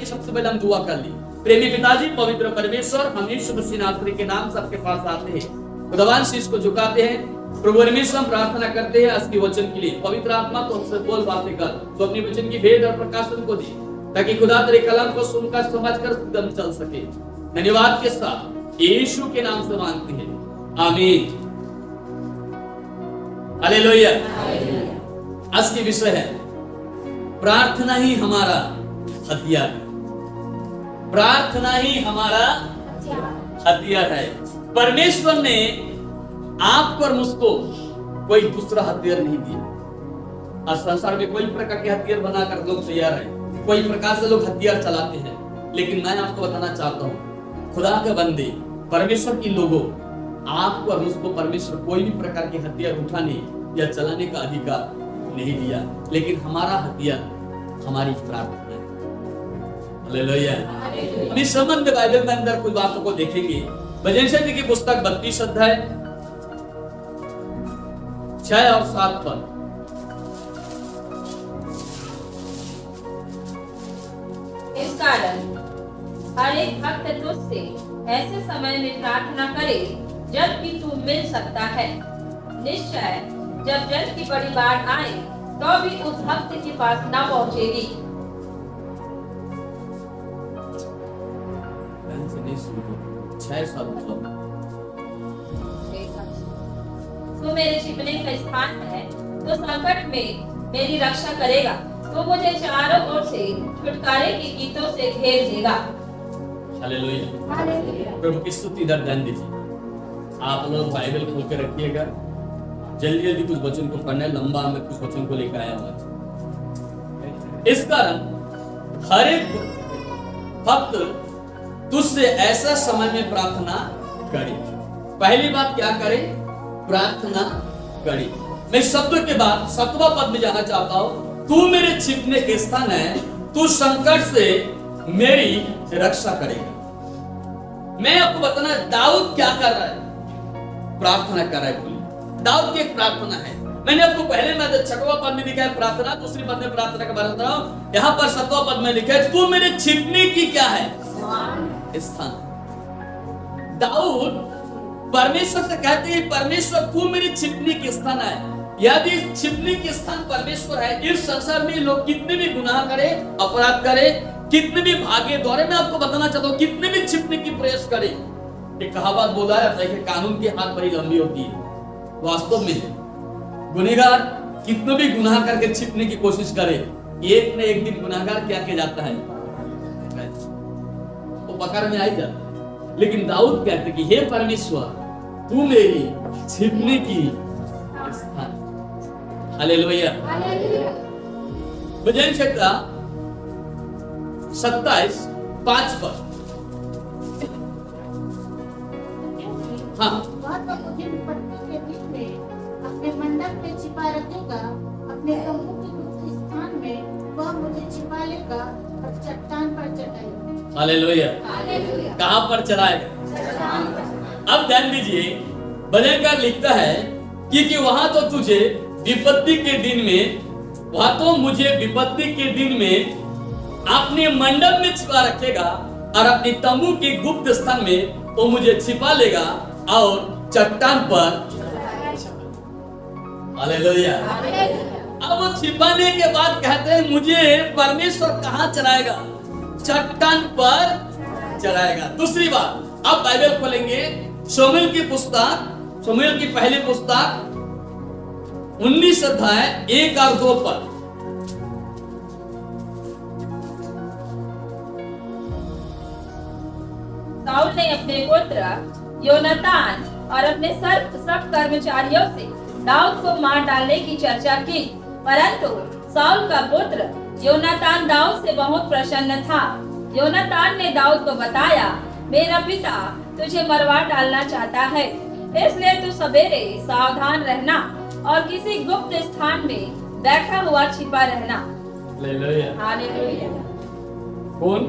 कि सबसे पहले हम दुआ कर ली। प्रेमी पिताजी, पवित्र परमेश्वर, हम यीशु मसीह नासरी के नाम सबके पास आते हैं, खुदावन शीश को झुकाते हैं। प्रभु परमेश्वर हम प्रार्थना करते हैं आज के वचन के लिए। पवित्र आत्मा तो हमसे बोल बातें कर, तो अपने वचन की भेद और प्रकाशन को दे, ताकि खुदा तेरे कलाम को सुनकर समझकर एकदम चल सके। धन्यवाद के साथ यीशु के नाम से मांगते हैं, आमीन। हालेलुया। आज की विषय है प्रार्थना ही हमारा हथियार। प्रार्थना ही हमारा हथियार है। परमेश्वर ने आपको और मुझको कोई दूसरा हथियार नहीं दिया। आज संसार में कोई प्रकार के हथियार बनाकर लोग तैयार हैं, कोई प्रकार से लोग हथियार चलाते हैं, लेकिन मैं आपको बताना चाहता हूं, खुदा के बंदे, परमेश्वर की लोगों, आपको और मुझको परमेश्वर कोई भी प्रकार के हथियार उठाने या चलाने का अधिकार नहीं दिया, लेकिन हमारा हथियार हमारी प्रार्थना है। हालेलुया। हम इस संबंध में बाइबल के अंदर कुछ बातों को देखेंगे। भजन संहिता की पुस्तक 32 अध्याय 6 और 7 पद। इस कारण हर एक भक्त तुझसे ऐसे समय में प्रार्थना करे जब कि तू मिल सकता है। निश्चय जब जल की बड़ी बाढ़ आए तो भी उस भक्त के पास न पहुंचेगी। तू मेरे छिपने का स्थान है, तो संकट में मेरी रक्षा करेगा। तो मुझे चारों ओर से छुटकारे के गीतों से घेर देगा। हालेलुया। प्रभु की स्तुति दर्शन दीजिए। आप लोग बाइबल खोल के रखिएगा। जल्दी जल्दी कुछ वचन को पढ़ना है, लंबा मैं कुछ वचन को लेकर आया हूं। इस कारण हर एक भक्त तुझसे ऐसा समय में प्रार्थना करे। पहली बात क्या करे? प्रार्थना करे। मैं शब्द के बाद 7वां पद में जाना चाहता हूं। तू मेरे छिपने के स्थान है, तू संकट से मेरी रक्षा करेगा। मैं आपको बताना, दाऊद क्या कर रहा है? प्रार्थना कर रहा है। दाऊद की एक प्रार्थना है। मैंने आपको पहले में 6वां पद में लिखा है प्रार्थना, दूसरी पद में प्रार्थना के बारे में बता रहा हूं। यहां पर 7वां पद में लिखा है तू मेरे छिपने की क्या है? स्थान। दाऊद परमेश्वर से कहते हैं, परमेश्वर तू मेरे छिपने की स्थान है। यदि छिपने की स्थान परमेश्वर है, इस संसार में लोग कितने भी गुनाह करे, अपराध करे, कितने भी भागे दौड़े, मैं आपको बताना चाहता हूं, कितने भी छिपने की प्रयास करे। एक कहावत बोला है कि कानून की हाथ बड़ी लंबी होती है। वास्तव में गुनहगार कितने भी गुनाह करके छिपने की कोशिश करे, एक न एक दिन गुनाहगार क्या किया जाता है, वो पकड़ में आ ही जाता है। लेकिन दाऊद कहते कि हे परमेश्वर तू मेरी छिपने की स्थान। हालेलुया। भजन संहिता 27:5 पर। हाँ, मुझे विपत्ति के दिन में अपने मंडप में छिपा रखेगा, अपने तंबू के गुप्त स्थान में वह मुझे छिपा लेगा और चट्टान पर चढ़ाएगा। हालेलुया। कहां पर चढ़ाएगा? अब ध्यान दीजिए, भजनकार लिखता है कि वहां तो तुझे विपत्ति के दिन में, वहां तो मुझे विपत्ति के दिन में अपने मंडप में छिपा रखेगा और अपने तंबू के गुप्त स्थान में वो मुझे छिपा लेगा और चट्टान पर। हालेलुया। अब वो छिपाने के बाद कहते हैं मुझे परमेश्वर कहां चढ़ाएगा? चट्टान पर चढ़ाएगा। दूसरी बात, अब बाइबल खोलेंगे शमूएल की पुस्तक, शमूएल की पहली पुस्तक 19 अध्याय 1 और 2 पर। साउल ने अपने पुत्र योनातान और अपने सब कर्मचारियों से दाऊद को मार डालने की चर्चा की, परंतु साउल का पुत्र योनातान दाऊद से बहुत प्रसन्न था। योनातान ने दाऊद को बताया, मेरा पिता तुझे मरवा डालना चाहता है, इसलिए तू सवेरे सावधान रहना और किसी गुप्त स्थान में बैठा हुआ छिपा रहना। हालेलुया। कौन?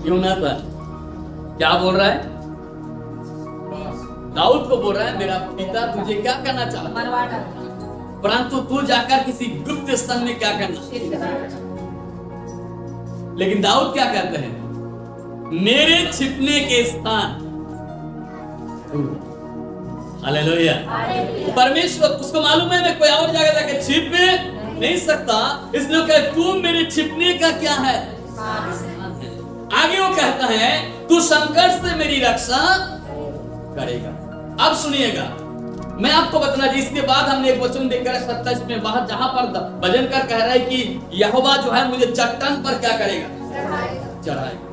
योनातान क्या बोल रहा है? दाऊद को बोल रहा है, मेरा पिता तुझे क्या करना चाहता है? मरवा डालना। परंतु तू जाकर किसी गुप्त स्थान में क्या करना? लेकिन दाऊद क्या कहते हैं? मेरे छिपने के स्थान। हालेलुया। परमेश्वर, उसको मालूम है मैं कोई और जगह जाके छिप नहीं सकता, इसलिए कहे तू मेरे छिपने का क्या है? स्थान है। आगे वो कहता है तू संकट से मेरी रक्षा करेगा। अब सुनिएगा, मैं आपको बताना, इसके बाद हमने एक वचन देखकर 27 में बाहर, जहां पर भजनकर कह रहा है कि यहोवा जो है मुझे चट्टान पर क्या करेगा? चढ़ाएगा।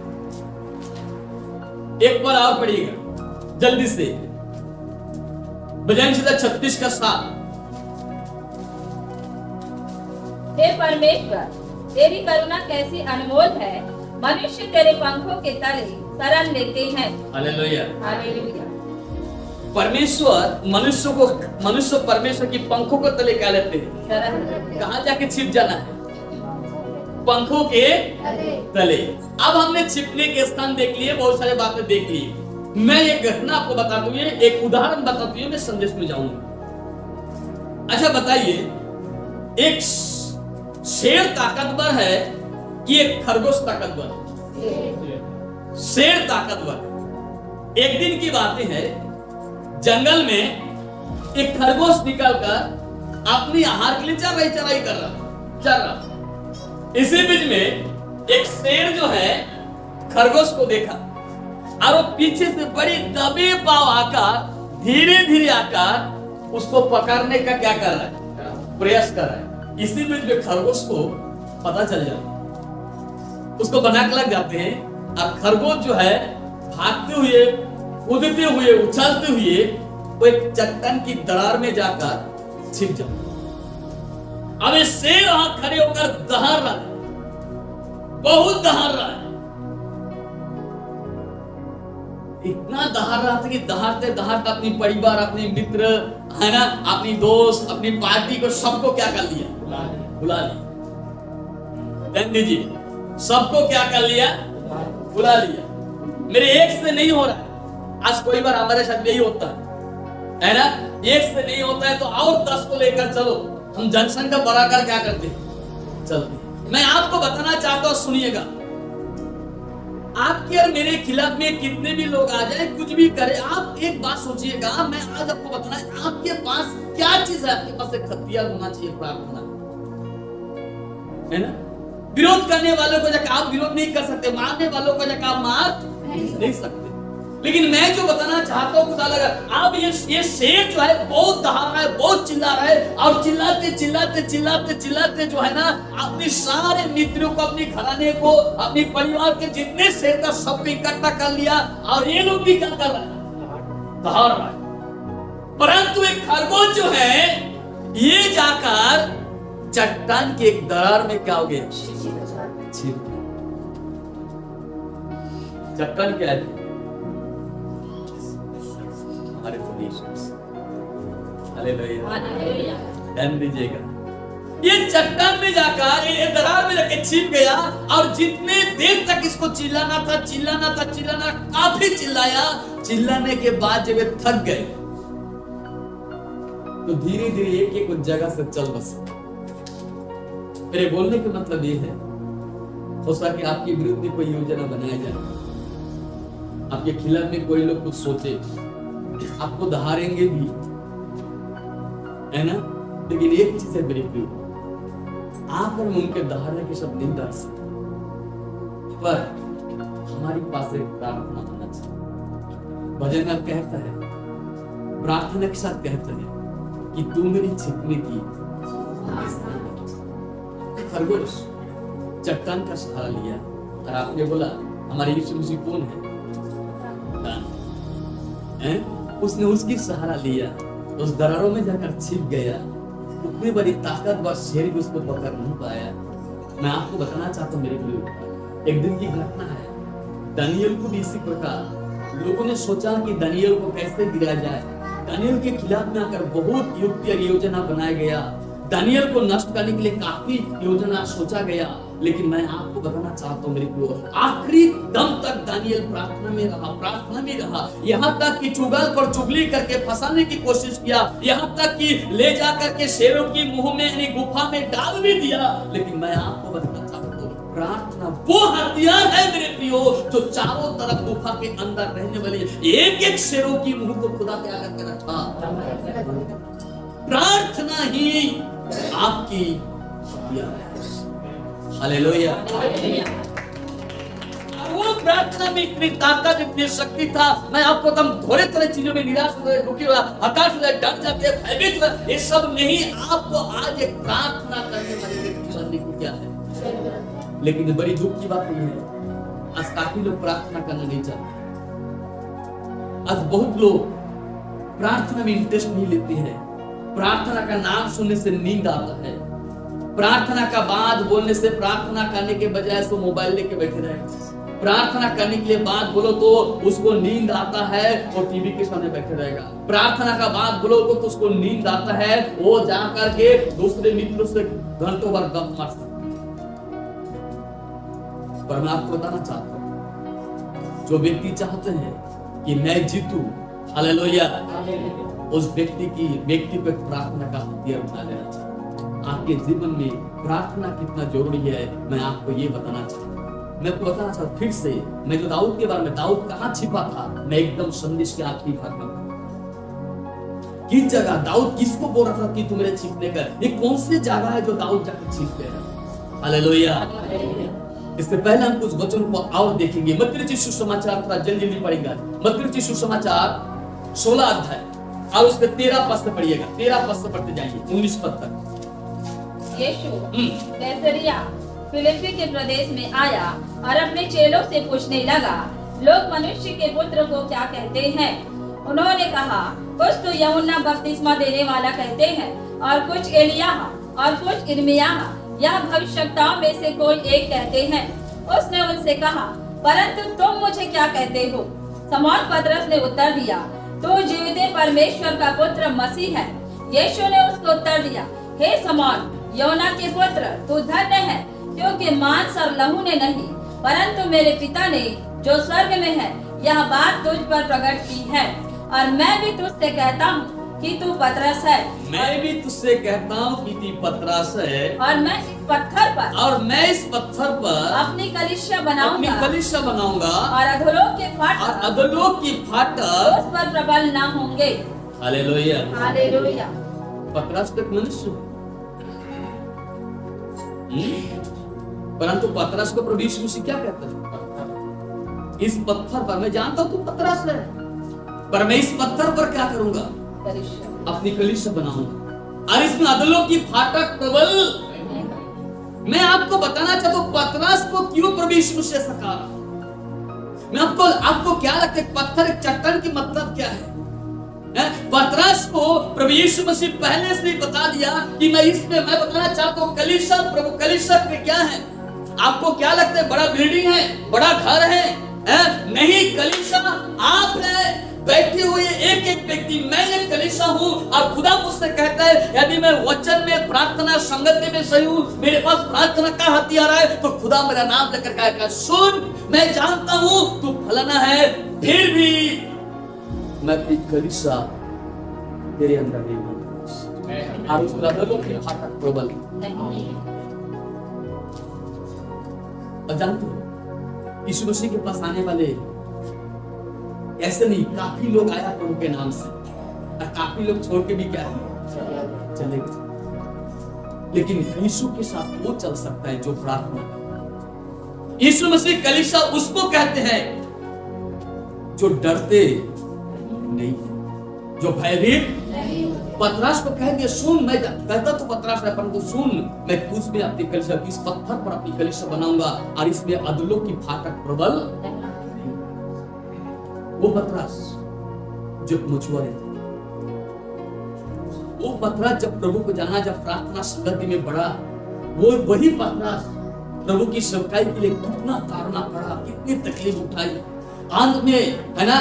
एक बार और पढ़िएगा जल्दी से, भजन संहिता 36 का 7। हे परमेश्वर, तेरी करुणा कैसी अनमोल है, मनुष्य तेरे पंखों के तले शरण लेते हैं। हालेलुया। हालेलुया। परमेश्वर मनुष्य परमेश्वर की पंखों को तले क्या लेते हैं? कहाँ जाके छिप जाना है? पंखों के तले। अब हमने छिपने के स्थान देख लिए, बहुत सारे बातें देख ली। मैं एक घटना आपको बता दूं, एक उदाहरण बता दूं, मैं संदेश में जाऊंगा। अच्छा बताइए, एक शेर ताकतवर है कि एक खरगोश ताकतवर? शेर ताकतवर। एक दिन की बातें हैं, जंगल में एक खरगोश निकलकर अपनी आहार के लिए चराई कर रहा। इसी बीच में एक शेर जो है खरगोश को देखा और वो पीछे से बड़ी दबे पाव आकर धीरे धीरे आकर उसको पकड़ने का क्या कर रहा है? प्रयास कर रहा है। इसी बीच में खरगोश को पता चल जाता, उसको बनाक लग जाते हैं और खरगोश जो है भागते हुए, कूदते हुए, उछलते हुए वो एक चट्टान की दरार में जाकर छिप जाता। अब ये शेर वहां खड़े होकर दहाड़ रहा है, बहुत दहाड़ रहा है। इतना दहाड़ रहा था कि दहाड़ते दहाड़ते अपनी परिवार, अपने मित्र है ना, अपनी दोस्त, अपनी पार्टी को सबको क्या कर लिया? बुला लिया। ध्यान दीजिए, सबको क्या कर लिया? बुला लिया। मेरे एक से नहीं हो रहा है। आज कोई बार हमारे साथ यही होता है ना, एक से नहीं होता है तो और 10 को लेकर चलो, हम जनसंख्या बढ़ाकर क्या करते हैं? चलते। मैं आपको बताना चाहता हूं, सुनिएगा, आपके और मेरे खिलाफ में कितने भी लोग आ जाए, कुछ भी करे, आप एक बात सोचिएगा। मैं आज आपको बताना है, आपके पास क्या चीज है? आपके पास एक हथियार होना चाहिए, प्रार्थना, है ना। विरोध करने वालों को जाकर आप विरोध नहीं कर सकते, मारने वालों को जाकर आप मार नहीं सकते। लेकिन मैं जो बताना चाहता हूँ कुछ अलग है। अब ये शेर जो है बहुत दहाड़ रहा है, बहुत चिल्ला रहा है, और चिल्लाते चिल्लाते चिल्लाते चिल्लाते जो है ना, अपने सारे मित्रों को, अपने घराने को, अपने परिवार के जितने शेर था सबको इकट्ठा कर लिया, और ये लोग भी क्या कर रहा है? दहाड़ रहा है। परंतु एक खरगोश जो है ये जाकर चट्टान के एक दरार में क्या हो गया? चट्टान क्या है? हमारे हालेलुया। ध्यान दीजिएगा, ये चट्टान में जाकर, ये दरार में जाकर छिप गया, और जितने देर तक इसको चिल्लाना था, काफी चिल्लाया। चिल्लाने के बाद जब ये थक गए तो धीरे धीरे एक जगह से चल बसे। मेरे बोलने का मतलब ये है, हो सके आपके विरुद्ध में कोई योजना बनाया जाए, आपके खिलाफ में कोई लोग कुछ सोचे, आपको दहाड़ेंगे भी, है ना। लेकिन एक चीज है मेरे प्रिय, आप और उनके दहाड़ने के शब्द नहीं डाल सकते, पर हमारी पास एक प्रार्थना होना चाहिए। भजन कहता है, प्रार्थना के साथ कहता है कि तू मेरी छिपने की। खरगोश चट्टान का सहारा लिया, और आपने बोला हमारे यीशु मसीह कौन है? उसने उसकी सहारा लिया, उस दरारों में जाकर छिप गया। उतनी बड़ी ताकतवर शेर भी उसको पकड़ नहीं पाया। मैं आपको बताना चाहता हूँ मेरे लिए, एक दिन की घटना है। दानियल को भी इसी प्रकार लोगों ने सोचा कि दानियल को कैसे गिराया जाए। दानियल के खिलाफ में आकर बहुत युक्ति और योजना बनाया गया। दानियल को नष्ट करने के लिए काफी योजना सोचा गया। लेकिन मैं आपको बताना चाहता हूँ मेरे को, आखिरी दम तक दानियल प्रार्थना में रहा। यहाँ तक कि चुगल पर चुगली करके फंसाने की कोशिश किया, यहाँ तक कि ले जाकर के शेरों की मुंह में यानी गुफा में डाल भी दिया। लेकिन मैं आपको बताना चाहता हूँ, प्रार्थना वो हथियार है मेरे प्रियो, जो चारों तरफ गुफा के अंदर रहने वाली एक एक शेरों की मुंह को खुदा क्या करके रखा। प्रार्थना ही आपकी हथियार है। हालेलुया। वो प्रार्थना में इतनी ताकत, इतनी शक्ति था। मैं आपको तम थोड़े थोड़े चीजों में निराश हो गए, दुखी हुआ, हताश हो गए, डर जाते, भयभीत हुए, ये सब नहीं। आपको आज एक प्रार्थना करने वाले व्यक्ति बनने को क्या है। लेकिन बड़ी दुख की बात यह है, आज काफी लोग प्रार्थना करना नहीं चाहते। आज बहुत लोग प्रार्थना में इंटरेस्ट नहीं लेते हैं। प्रार्थना का नाम सुनने से नींद आता है। प्रार्थना का बात बोलने से प्रार्थना करने के बजाय सो मोबाइल लेके बैठे रहे। प्रार्थना करने के लिए बात बोलो तो उसको नींद आता है, वो टीवी के सामने बैठे रहेगा। प्रार्थना का बात बोलो तो उसको नींद आता है, वो जा करके दूसरे मित्रों से घंटों भर गप मार सकता। पर मैं आपको बताना चाहता हूं, जो व्यक्ति चाहते हैं कि मैं जीतूं, हालेलुया, उस व्यक्ति को प्रार्थना का हथियार बना लेना चाहिए। आपके जीवन में प्रार्थना कितना जरूरी है, मैं आपको ये बताना चाहता हूं। मैं आपको बताना चाहता हूं फिर से, मैं जो दाऊद के बारे में, दाऊद कहां छिपा था, मैं एकदम संदेश के आखिरी भाग में किस जगह दाऊद किसको बोल रहा था कि तू मेरे छिपने का, ये कौन सी जगह है जो दाऊद जाकर छिप गया। हालेलुया। इससे पहले हम कुछ वचन को और देखेंगे। मत्ती रचित सुसमाचार, थोड़ा जल्दी पढ़ेगा। मत्ती रचित सुसमाचार 16 अध्याय और उसके 13 पद से पढ़िएगा। 13 पद से पढ़ते जाइए 19 पद तक। यीशु कैसरिया फिलिप्पी के प्रदेश में आया और अपने चेलों से पूछने लगा, लोग मनुष्य के पुत्र को क्या कहते हैं। उन्होंने कहा, कुछ तो यूहन्ना बपतिस्मा देने वाला कहते हैं, और कुछ एलिय्याह, और कुछ यिर्मयाह या भविष्यवक्ताओं में से कोई एक कहते हैं। उसने उनसे कहा, परंतु तुम मुझे क्या कहते हो। शमौन पतरस ने उत्तर दिया, तू जीवित परमेश्वर का पुत्र मसीह है। यीशु ने उसको उत्तर दिया, हे शमौन, योना के पुत्र, तू धन्य है, क्योंकि मांस और लहू ने नहीं, परंतु मेरे पिता ने जो स्वर्ग में है यह बात तुझ पर प्रकट की है। और मैं भी तुझसे कहता हूँ कि तू पतरस है, मैं भी तुझसे कहता हूँ कि तू पतरस है, और मैं इस पत्थर पर, और मैं इस पत्थर पर अपनी कलीसिया बनाऊंगा, और अधोलोक के फाटक उस पर प्रबल ना होंगे। हालेलुया। हालेलुया। पतरस तक मनुष्य, परंतु पतरस को प्रभु यीशु मसीह क्या कहते हैं, इस पत्थर पर, मैं जानता हूं तू पतरस है, पर मैं इस पत्थर पर क्या करूंगा, अपनी कलीसिया बनाऊंगा, और इसमें अधोलोक की फाटक प्रबल। मैं आपको बताना चाहता हूं पतरस को क्यों प्रभु यीशु मसीह सकारा। मैं आपको क्या लगता है, पत्थर एक चट्टान की मतलब क्या है। पतरस को प्रभु यीशु मसीह पहले से ही बता दिया कि मैं बताना चाहता हूँ कलीसिया, प्रभु कलीसिया क्या है। आपको क्या लगता है, बड़ा बिल्डिंग है, बड़ा घर है, नहीं, कलीसिया आप है, बैठे हुए एक एक व्यक्ति। मैं एक कलीसिया हूँ, और खुदा मुझसे कहता है यदि मैं वचन में, प्रार्थना संगति में सही हूँ, मेरे पास प्रार्थना का हथियार है, तो खुदा मेरा नाम लेकर कहेगा, सुन, मैं जानता हूँ तू फलाना है, फिर भी मैं अपनी कलीसिया तेरे अंदर नहीं हूं, और उसका अधोलोक की फाटक प्रबल। जानते हो यीशु मसीह के पास आने वाले ऐसे नहीं, काफी लोग आया प्रभु के नाम से, और काफी लोग छोड़ के भी क्या चले गए। लेकिन यीशु के साथ वो चल सकता है जो प्रार्थना करता है। यीशु मसीह कलीसिया उसको कहते हैं जो डरते नहीं, जो भयभीत। पतरस को कह दिया, सुन, मैं कहता तो पतरस है, परंतु सुन, मैं तुझ में अपनी कलीसिया, इस पत्थर पर अपनी कलीसिया बनाऊंगा, और इसमें अधोलोक की फाटक प्रबल। वो पतरस जो मछुआरे थे, वो पतरस जब प्रभु को जाना, जब प्रार्थना संगति में बढ़ा, वो वही पतरस प्रभु की सेवकाई के लिए कितना तारना पड़ा, कितनी तकलीफ उठाई। अंत में है ना,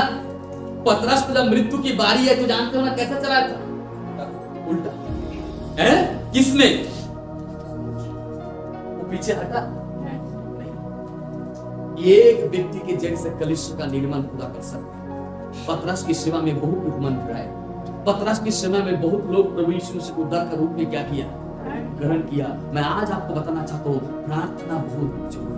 पतरस को जब मृत्यु की बारी है, तो जानते हो ना कैसे चला था, उल्टा है। किसने, वो पीछे हटा नहीं। एक व्यक्ति के जड़ से कलीसिया का निर्माण पूरा कर सकता है। पतरस की सेवा में बहुत लोग मन फिराए, पतरस की सेवा में बहुत लोग प्रभु यीशु मसीह को उद्धार का रूप में क्या किया, ग्रहण किया। मैं आज आपको बताना चाहता हूँ प्रार्थना बहुत जरूरी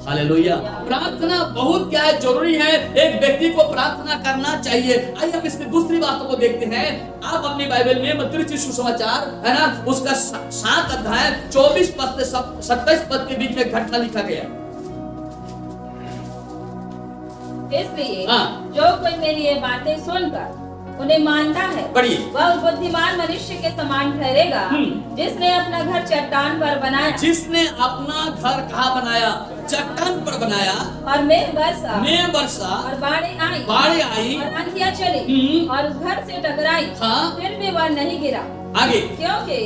हालेलुया। प्रार्थना बहुत क्या है, जरूरी है। एक व्यक्ति को प्रार्थना करना चाहिए। आइए हम इसकी दूसरी बातों को देखते हैं। आप अपनी बाइबल में मत्ती रचित सुसमाचार है ना, उसका 7 अध्याय 24 पद से 27 पद के बीच में घटना लिखा गया। इसलिए हाँ। जो कोई मेरी ये बातें सुनकर उन्हें मानता है, पढ़िए। वह उस बुद्धिमान मनुष्य के समान ठहरेगा जिसने अपना घर चट्टान पर बनाया। जिसने अपना घर कहाँ बनाया? चट्टान पर बनाया। और मेघ बरसा और बाढ़ें आई और आंधियां चली और उस घर से टकराई। हाँ। फिर भी वह नहीं गिरा, आगे क्योंकि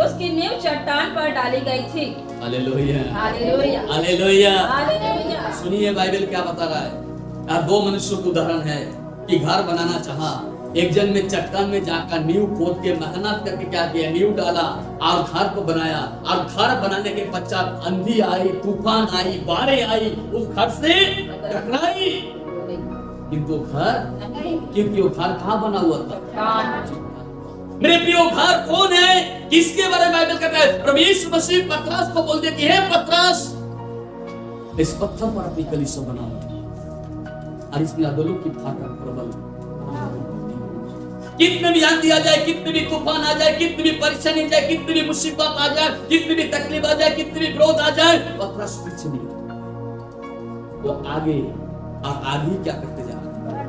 उसकी नींव चट्टान पर डाली गई थी। हालेलुया, हालेलुया, हालेलुया। हालेलुया। सुनिए बाइबल क्या बता रहा है। यहाँ 2 मनुष्यों का उदाहरण है कि घर बनाना चाहा। एक जन में चट्टान में जाकर नींव खोद के मेहनत करके क्या किया, नींव डाला और घर को बनाया। और घर बनाने के पश्चात आंधी आई, तूफान आई, बाढ़ें आई, उस घर से टकराई, किंतु क्योंकि वो घर कहाँ बना हुआ था? मेरे प्रियो, घर कौन है? किसके बारे में बाइबल कहता है? प्रभु यीशु मसीह पतरस को बोल दिया कि हे पतरस, इस पत्थर पर अपनी कलीसिया बनाओ और इसमें अदलों की फाटक प्रबल। कितने भी आंधी आ जाए, कितने भी तूफान आ जाए, कितनी भी परेशानी आ जाए, कितनी भी मुसीबत आ जाए, कितनी भी तकलीफ आ जाए, कितनी भी विरोध आ जाए, पतरस पीछे नहीं, वो आगे और आगे क्या करते जा रहे हैं।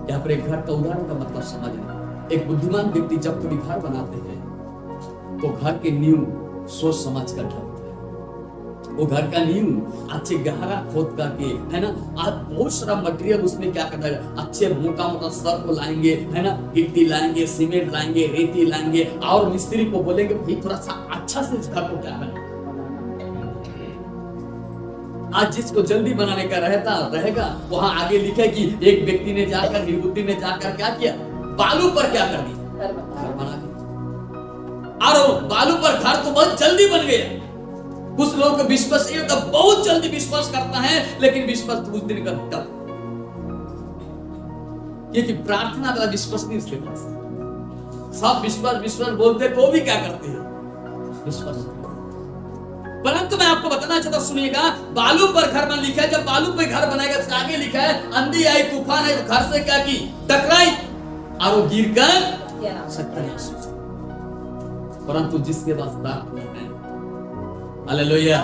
यहाँ पर एक घर का उदाहरण का मतलब समझ रहे। एक बुद्धिमान व्यक्ति जब कभी घर बनाते हैं तो घर के नींव सोच समझ कर ढालते हैं। वो घर का नींव अच्छे गहरा खोद करके, है ना, आज बहुत सारा मटेरियल उसमें क्या करता है, अच्छे मोटा मोटा स्तर को लाएंगे, है ना, गिट्टी लाएंगे, सीमेंट लाएंगे, रेती लाएंगे और मिस्त्री को बोलेंगे भाई थोड़ा सा अच्छा से इस घर को क्या बना। आज जिसको जल्दी बनाने का रहेगा वहां आगे लिखे कि एक व्यक्ति ने जाकर, निर्बुद्धि ने जाकर क्या किया, बालू पर क्या कर दिया, घर बना दिया। और बालू पर घर तो बहुत जल्दी बन गया। कुछ लोगों को विश्वास ये होता, बहुत जल्दी विश्वास करता है, लेकिन विश्वास कुछ दिन का तब, क्योंकि प्रार्थना वाला विश्वास नहीं उसके पास। सब विश्वास बोलते तो भी क्या करते हैं, विश्वास। परंतु मैं आपको बताना चाहता हूं, सुनिएगा, बालू पर घर बन लिखा है। जब बालू पे घर बनाएगा तो आगे लिखा है आंधी आई, तूफान आई, तो घर से क्या की, टकराई और वो गिर कर सत्यानाश। परंतु जिसके पास प्रार्थना है, हालेलुया,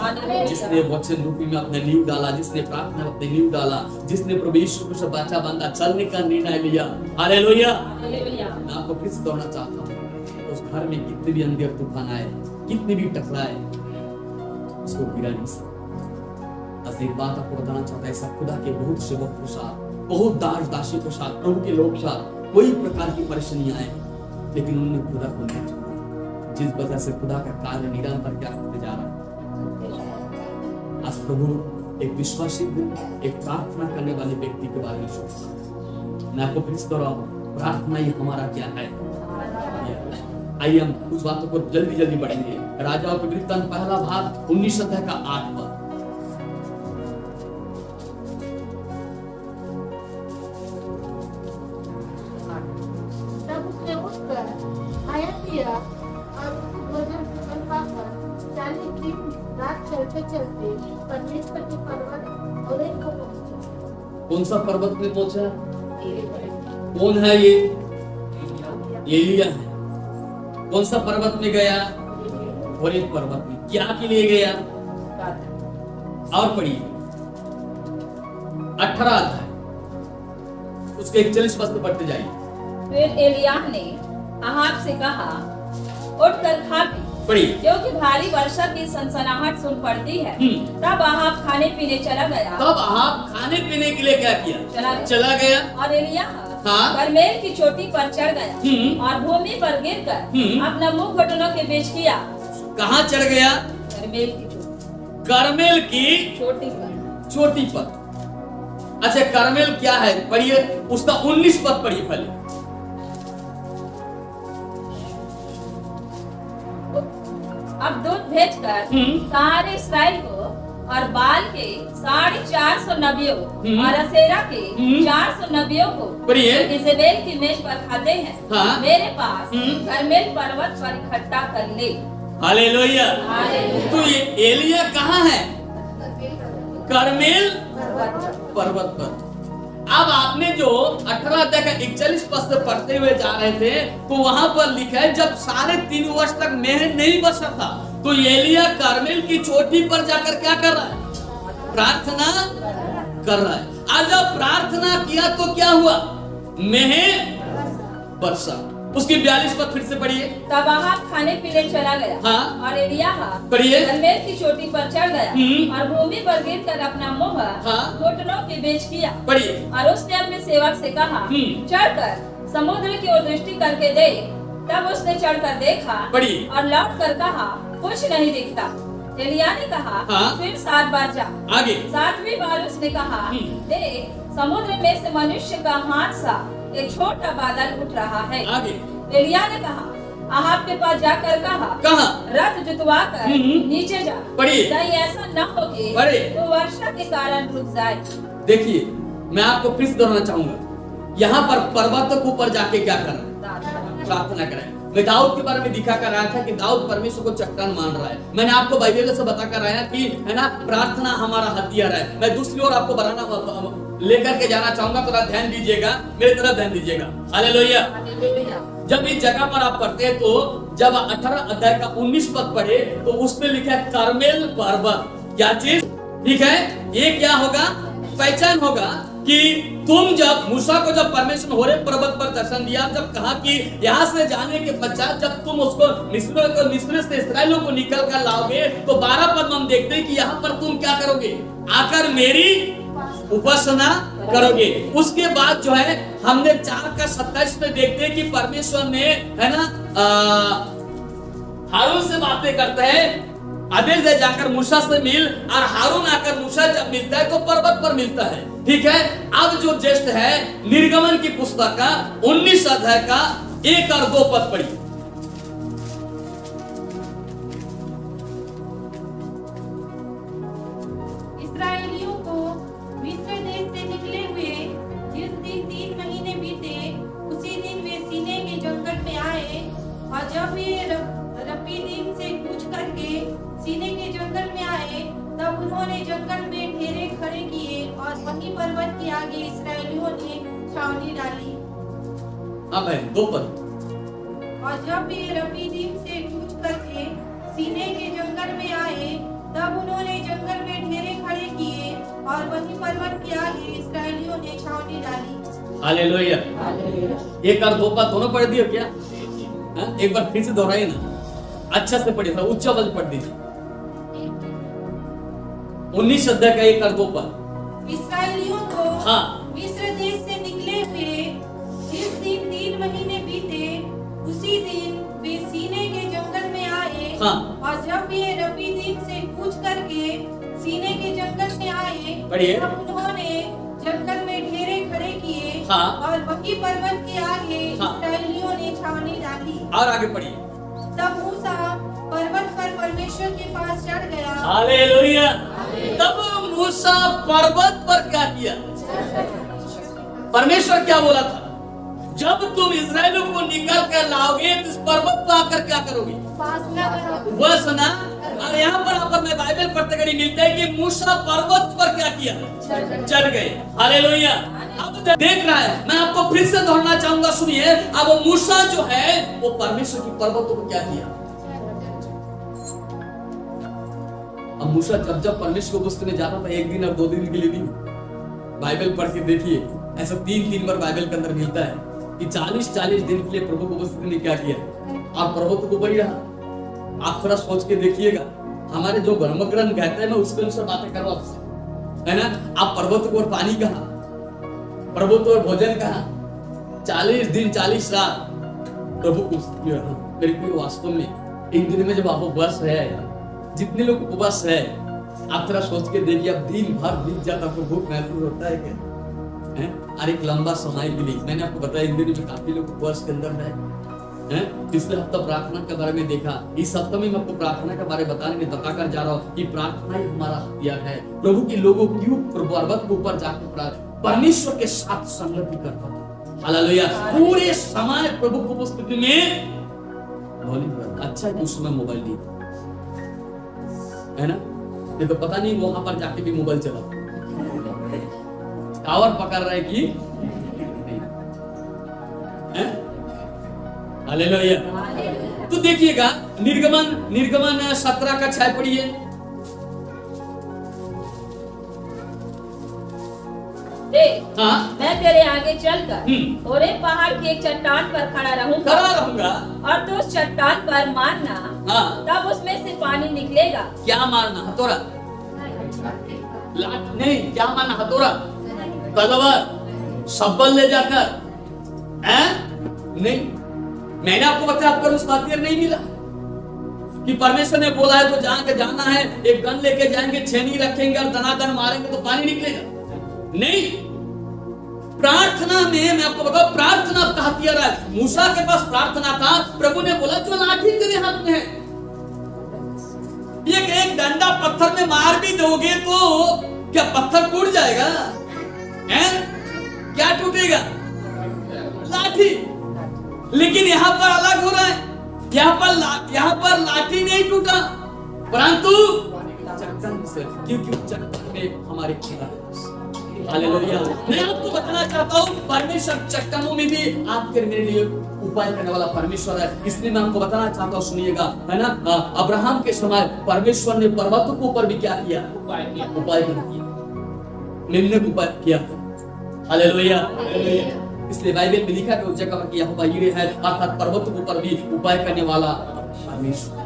जिसने वचन रूपी में अपने नींव डाला, जिसने प्रार्थना में अपने नींव डाला, जिसने प्रभु यीशु को बाचा बांधा चलने का निर्णय लिया, हालेलुया। मैं आपको फिर से दोहराना चाहता हूँ, उस घर में कितने भी अंधेर तूफान आए, कितने भी टकराए, उसको गिरा नहीं सकता। आज एक बात आपको बताना चाहता है, ऐसा खुदा के बहुत सेवक के साथ, बहुत दास दासी के साथ, प्रभु के लोग साथ कोई प्रकार की परेशानी आए, लेकिन उन्होंने खुदा को नहीं छोड़ा, जिस वजह से खुदा का कार्य निरंतर क्या करते जा रहा है। आज प्रभु एक विश्वासी, एक प्रार्थना करने वाले व्यक्ति के बारे में सोचता है। मैं आपको फिर से दोहराऊं, प्रार्थना ही हमारा क्या है। आइए हम कुछ बातों को जल्दी बढ़ेंगे। राजाओं के वृत्तांत पहला भाग 19 अध्याय का 8 पद। तब उसने उठकर खाया पिया और भोजन पाकर 40 दिन रात चलते परमेश्वर के पर्वत होरेब को पहुंचा। कौन सा पर्वत में पहुंचा? कौन है ये? एलिया है। कौन सा पर्वत में गया? होरेब पर्वत में। क्या के लिए गया? और पढ़िए 18 अध्याय उसके 41 पद पर पढ़ते जाइए। फिर एलियाह ने अहाब से कहा, उठकर खा पी, क्योंकि भारी वर्षा की सनसनाहट सुन पड़ती है। तब अहाब खाने पीने चला गया। तब अहाब खाने पीने के लिए क्या किया? चला गया। और एलियाह करमेल की चोटी पर चढ़ गया और भूमि पर गिरकर अपना मुंह घुटनों के बीच किया। कहाँ चढ़ गया? करमेल की चोटी। करमेल की चोटी पर। अच्छा, करमेल क्या है? पढ़िए उसका 19 पद पढ़िए पहले। अब दूध भेजकर सारे इस्राएल को और बाल के 450 नबियों और असेरा के 400 नबियों को इज़राइल की मेज पर खाते हैं, हाँ? मेरे पास करमेल पर्वत पर इकट्ठा कर ले। हालेलुया। तो ये एलिया कहाँ है? कर्मेल पर्वत पर। अब आपने जो 18 अध्याय का 41 पद से पढ़ते हुए जा रहे थे, तो वहां पर लिखा है जब 3.5 वर्ष तक मेंह नहीं बरसा था, तो एलिया कर्मेल की चोटी पर जाकर क्या कर रहा है? प्रार्थना कर रहा है। आज जब प्रार्थना किया तो क्या हुआ? मेंह बरसा। उसकी 42 पद फिर से पढ़िए। तब अहाब खाने पीने चला गया। हाँ। और एलिया पढ़िए। कर्मेल की चोटी पर चढ़ गया और भूमि पर गिरकर अपना मुंह हाँ। घुटनों के बीच किया। पढ़िए। और उसने अपने सेवक से कहा, चढ़कर समुद्र की ओर दृष्टि करके देख। तब उसने चढ़कर देखा पढ़िए। और लौट कर कहा, कुछ नहीं दिखता। एलिया ने कहा, हाँ। फिर 7 बार जा। आगे। 7वीं बार उसने कहा, देख समुद्र में से मनुष्य का हाथ सा एक छोटा बादल उठ रहा है। आगे। एलिया ने कहा, अहाब के पास जाकर कहा, रथ जुतवा कर नीचे जा। पढ़िए। कहीं ऐसा न हो कि पढ़िए। तो वर्षा के कारण रुक जाए। देखिए, मैं आपको फिर से दोहराना चाहूंगा, यहाँ पर पर्वत के ऊपर जाके क्या करना? प्रार्थना करें। मैं दाऊद के बारे में दिखा कर आया था कि दाऊद परमेश्वर को चट्टान मान रहा है। मैंने आपको बाइबल से बता कर आया कि है ना, प्रार्थना हमारा हथियार है। मैं दूसरी ओर आपको बढ़ाना लेकर के जाना चाहूंगा, थोड़ा ध्यान दीजिएगा, मेरी तरफ ध्यान दीजिएगा। हालेलुया। जब इस जगह पर आप पढ़ते हैं तो जब 18 अध्याय का 19 पद पढ़े तो उसमें लिखा है कर्मेल पर्वत। क्या चीज? ठीक है, ये क्या होगा? पहचान होगा कि तुम जब मूसा को जब परमेश्वर ने होरेब पर्वत पर दर्शन दिया, जब कहा कि यहाँ से जाने के पश्चात जब तुम उसको मिस्र से इस्राएलियों को निकल कर लाओगे, तो 12 पद में हम देखते हैं कि यहाँ पर तुम क्या करोगे? आकर मेरी उपासना करोगे। उसके बाद जो है हमने 4 का 27 में देखते हैं कि परमेश्वर ने है ना हारून से बातें करते हैं, आदेश दे जाकर मूसा से मिल, और हारून आकर मूसा जब मिलता है तो पर्वत पर मिलता है। ठीक है, अब जो जस्ट है निर्गमन की पुस्तक का 19 अध्याय का 1 और 2 पद पढ़िए। इस्राएलियों को मिस्र देश से निकले हुए जिस दिन 3 महीने बीते, उसी दिन वे सीनै के जंगल में आए। और जब वे रपीदीम से कूच करके सीनै के जंगल में आए, तब उन्होंने जंगल में ढेरे खड़े किए और वहीं पर्वत के आगे इस्राएलियों ने छावनी डाली। अब है 2 पद। और जब वे रपीदीम से कूच करके सीनै के जंगल में आए, तब उन्होंने जंगल में ढेरे खड़े किए और वहीं पर्वत के आगे इस्राएलियों ने छावनी डाली। हालेलुया। 1 और 2 पद दोनों पढ़ दिए क्या? एक बार फिर से दोहराइए ना, अच्छा से पढ़िए, थोड़ा उच्च आवाज पढ़ दीजिए। 19 अध्याय का 1 और 2 पद। इस्राएलियों को हाँ। मिस्र देश से निकले हुए जिस दिन 3 महीने बीते, उसी दिन वे सीनै के जंगल में आए। हाँ। और जब वे रपीदीम से कूच करके सीनै के जंगल में आए, पढ़िए। तब उन्होंने जंगल में ढेरे खड़े किए। हाँ। और वही पर्वत के आगे हाँ। इस्राएलियों ने छावनी डाली। और आगे पढ़िए। तब मूसा पर्वत पर परमेश्वर के पास चढ़ गया। हालेलुया। तब मूसा पर्वत पर क्या किया? परमेश्वर क्या बोला था? जब तुम इस्राएलियों को निकाल कर लाओगे तो इस पर्वत पर आकर क्या करोगे? उपासना। और यहाँ पर मैं बाइबल पढ़ते घड़ी मिलता है कि मूसा पर्वत पर क्या किया? चढ़ गए। हालेलुया। अब देख रहा है, मैं आपको फिर से दोहराना चाहूंगा, सुनिए। अब मूसा जो है वो परमेश्वर की पर्वतों को क्या किया? अब मूसा जब परमेश्वर को बुझने जाता था, 1 दिन और 2 दिन के लिए नहीं, बाइबल पढ़ के देखिए, ऐसा 3 बार बाइबल के अंदर मिलता है कि 40 दिन के लिए प्रभु को बुझने ने क्या किया और पर्वत को बढ़ी रहा। आप थोड़ा सोच के देखिएगा, हमारे जो धर्मग्रंथ कहते हैं मैं उसके अनुसार बातें करूँ आपसे, है ना। आप पर्वत को और पानी कहा, पर्वत और भोजन कहा, 40 दिन 40 रात प्रभु को मेरे को वास्तव में इन दिनों में जब आप उपवास है, जितने लोग उपवास है, आप थोड़ा सोच के देखिए, अब दिन भर बीत जाता आपको भूख महसूस होता है क्या? और एक लंबा समय के लिए मैंने आपको बताया, इन दिनों में काफी लोग उपवास के अंदर है। पिछले हफ्ता प्रार्थना के बारे में देखा, इस हफ्ते में मैं आपको प्रार्थना के बारे में बताकर जा रहा हूँ कि प्रार्थना ही हमारा हथियार है। प्रभु की लोगों क्यों पर्वत के ऊपर जाकर परमेश्वर के साथ संगति करता था। हालेलुया। पूरे समय प्रभु को उपस्थिति में अच्छा है कि उस समय मोबाइल नहीं है ना, ये तो पता नहीं वहां पर जाके भी मोबाइल चला टावर पकड़ रहे कि हालेलुया। तो देखिएगा निर्गमन 17 का 6 पढ़िए। देख, हाँ मैं तेरे आगे चलकर ओरे पहाड़ की एक चट्टान पर खड़ा रहूंगा और तो उस चट्टान पर मारना, हाँ तब उसमें से पानी निकलेगा। क्या मारना? हथौड़ा? लाठ नहीं, क्या मारना? हथौड़ा, तलवार, शब्बल ले जाकर नहीं। मैंने आपको बताया आपको उसका हथियार नहीं मिला कि परमेश्वर ने बोला है तो जहां के जाना है, एक गन लेके जाएंगे, छेनी रखेंगे और दनादन मारेंगे तो पानी निकलेगा। नहीं, प्रार्थना में मैं आपको बताऊं, प्रार्थना आपका हथियार है। मूसा के पास प्रार्थना था, प्रभु ने बोला जो लाठी तेरे हाथ में है, एक डंडा पत्थर में मार भी दोगे तो क्या पत्थर टूट जाएगा? हैं? क्या टूटेगा? लाठी। लेकिन यहाँ पर अलग हो रहा है, यहाँ पर लाठी नहीं टूटा, परंतु चट्टान से, क्योंकि चट्टान में हमारे खुदा है। हालेलुया। मैं आपको बताना चाहता हूँ परमेश्वर चट्टानों में भी आपके मेरे लिए उपाय करने वाला परमेश्वर है। इसलिए मैं आपको बताना चाहता हूँ, सुनिएगा, है ना, अब्राहम के समय परमेश्वर ने पर्वतों के ऊपर भी क्या किया? उपाय किया, निम्न उपाय किया। हालेलुया। इसलिए बाइबल में लिखा है उस जगह पर कि यहोवा यीरे है, अर्थात पर्वतों के ऊपर भी उपाय करने वाला परमेश्वर।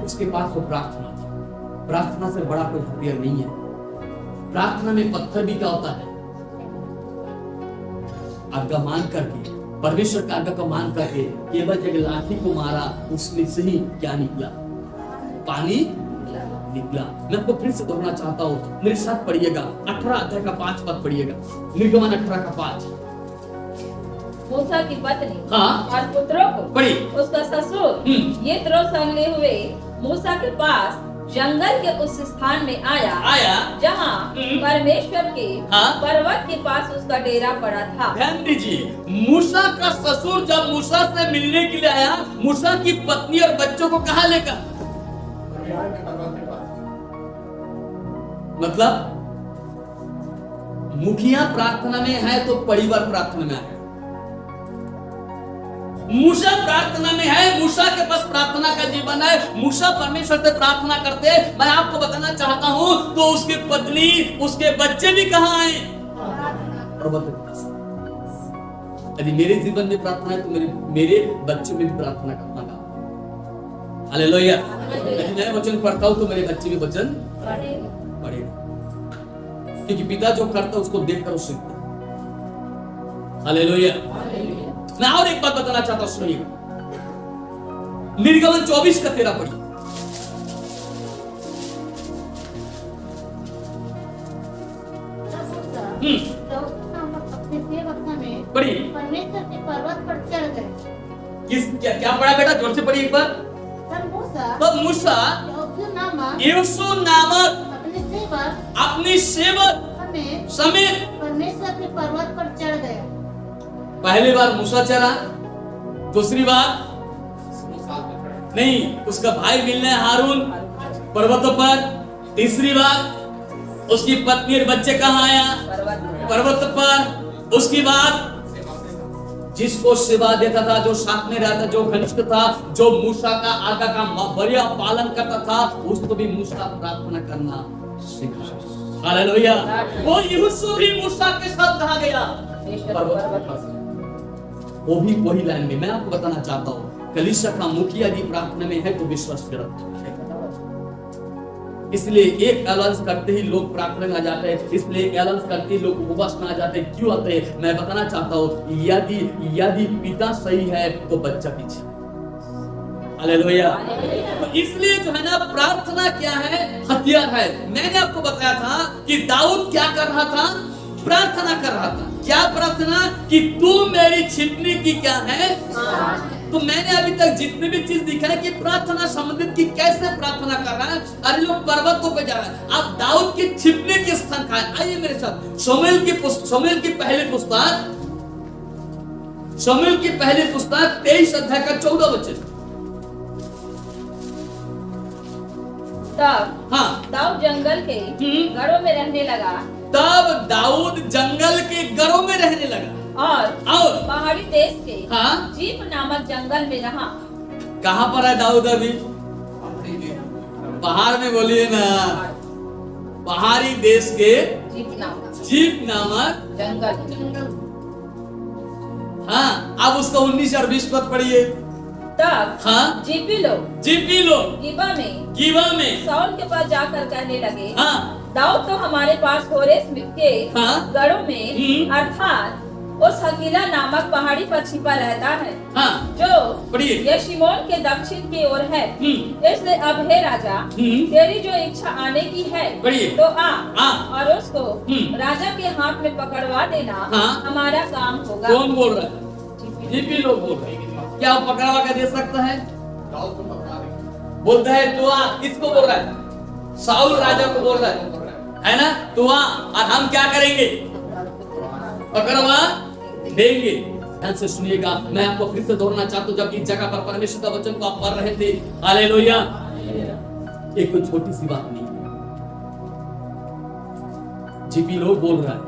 उसके पास वो प्रार्थना थी। प्रार्थना से बड़ा कोई हथियार नहीं है। प्रार्थना में पत्थर भी क्या होता है? आज्ञा मान करके, परमेश्वर का आज्ञा को मान करके केवल जगह लाठी को मारा, उसमें से ही क्या निकला? पानी निकला। मैं आपको फिर से दोहराना चाहता हूँ, मेरे साथ पढ़िएगा 18 अध्याय का 5 पद पढ़िएगा, निर्गमन 18 का 5। मूसा की पत्नी हाँ और पुत्रों को पढ़ी। उसका ससुर यित्रो संग ले हुए मूसा के पास जंगल के उस स्थान में आया जहाँ परमेश्वर के पर्वत के पास उसका डेरा पड़ा था। ध्यान दीजिए, मूसा का ससुर जब मूसा से मिलने के लिए आया, मूसा की पत्नी और बच्चों को कहाँ लेकर? मतलब मुखिया प्रार्थना में है तो परिवार प्रार्थना में है। मूसा प्रार्थना में है, मूसा के पास प्रार्थना का जीवन है, मूसा परमेश्वर से प्रार्थना करते। मैं आपको बताना चाहता हूं, तो उसकी पत्नी, उसके बच्चे भी कहां आए? पर्वत के पास। यदि मेरे जीवन में प्रार्थना है तो मेरे बच्चे में भी प्रार्थना करना का। हालेलुया। यदि मैं वचन पढ़ता हूं तो मेरे बच्चे भी वचन पढ़ेगा, क्योंकि पिता जो करता है उसको देखकर वो सीखता है। हालेलुया। मैं और एक बात बताना चाहता हूं, सुनिएगा, निर्गमन 24 का 13 पढ़िए। पढ़िए। परमेश्वर के पर्वत पर चढ़ गए। क्या पढ़ा बेटा? जोर से पढ़िए एक बार। तब मूसा यहोशू नामक अपनी सेवक समेत परमेश्वर के पर्वत पर चढ़ गए। पहली बार मूसा चढ़ा, दूसरी बार नहीं, उसका भाई मिलने हारून पर्वतों पर, तीसरी बार उसकी पत्नी और बच्चे कहाँ आया? पर्वत पर। उसके बाद जिसको सेवा देता था, जो साथ में रहता, जो घनिष्ठ था, जो मूसा का आज्ञा का बढ़िया पालन करता था, उसको भी मूसा प्रार्थना करना सीखा। हालेलुया। वो यहोशू भी मूसा के साथ कहा गया पर्वत पर। वो भी वही लाइन में। मैं आपको बताना चाहता हूँ, कलीसिया का मुखिया यदि प्रार्थना में है तो विश्वास करता है। इसलिए एक अलाउंस करते ही लोग प्रार्थना में आ जाते हैं, इसलिए अलाउंस करते ही लोग उपवास में आ जाते हैं। क्यों आते हैं? मैं बताना चाहता हूँ, यदि पिता सही है तो बच्चा पीछे। हालेलुया। तो इसलिए जो है ना, प्रार्थना क्या है? हथियार है। मैंने आपको बताया था कि दाऊद क्या कर रहा था? प्रार्थना कर रहा था। क्या प्रार्थना? कि तू मेरी छिपने की क्या है? तो मैंने अभी तक जितने भी चीज दिखा है कि प्रार्थना संबंधित की कैसे प्रार्थना कर रहा है। अरे लोग पर्वतों पे जा रहा है। अब दाऊद के छिपने के स्थान कहाँ है? आइए मेरे साथ शमूएल की पहली पुस्तक 23 अध्याय का 14 वचन। तब हाँ दाऊद जंगल के गढ़ों में रहने लगा तब दाऊद जंगल के गढ़ों में रहने लगा और पहाड़ी देश के हाँ जीप नामक जंगल में रहा। कहाँ पर है दाऊद अभी? पहाड़ में बोलिए ना, पहाड़ी देश के जीप नामक जंगल। हाँ अब उसका 19 और 20 पद पढ़िए। तब हाँ जीपी लोग गिबा में साउल के पास जाकर कहने लगे, हाँ दाऊद तो हमारे पास होरेस के हाँ गढ़ों में अर्थात उस हकीला नामक पहाड़ी पर छिपा रहता है, हाँ जो पढ़िए। यशीमोन के दक्षिण की ओर है। इसलिए अब हे राजा, तेरी जो इच्छा आने की है पढ़िए। तो आ और उसको राजा के हाथ में पकड़वा देना, हाँ। हमारा काम होगा। कौन बोल रहा है? जीपी लोग बोल रहे हैं। क्या वो पकड़वा कर दे सकता है? बोलता है तो आ। किसको बोल रहा है? साउल राजा को बोल रहा है ना? तो आ और हम क्या करेंगे? पकड़वा देंगे। ध्यान से सुनिएगा, मैं आपको फिर से दोहराना चाहता हूँ। जब इस जगह पर परमेश्वर का वचन को आप पढ़ रहे थे, हालेलुया, एक कोई छोटी सी बात नहीं है। जीपी लोग बोल रहा है,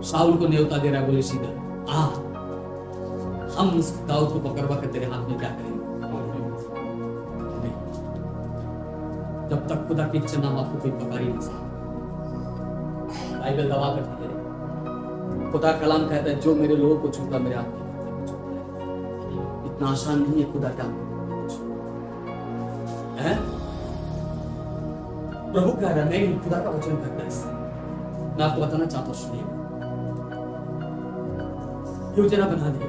साउल को न्योता दे रहा है, बोले सीधा आ, हम उस दाऊद को पकड़वा कर तेरे हाथ में क्या करेंगे? नहीं, जब तक खुदा की इच्छा ना हो आपको कोई पकड़ ही नहीं सकता। बाइबल दवा करती है, खुदा कलाम कहता है जो मेरे लोगों को छूता मेरे हाथ में छूता है। इतना आसान नहीं है खुदा का है। प्रभु कह रहा है, खुदा का वचन कहता है। मैं आपको बताना चाहता हूं, सुनिए, योजना बना दिया।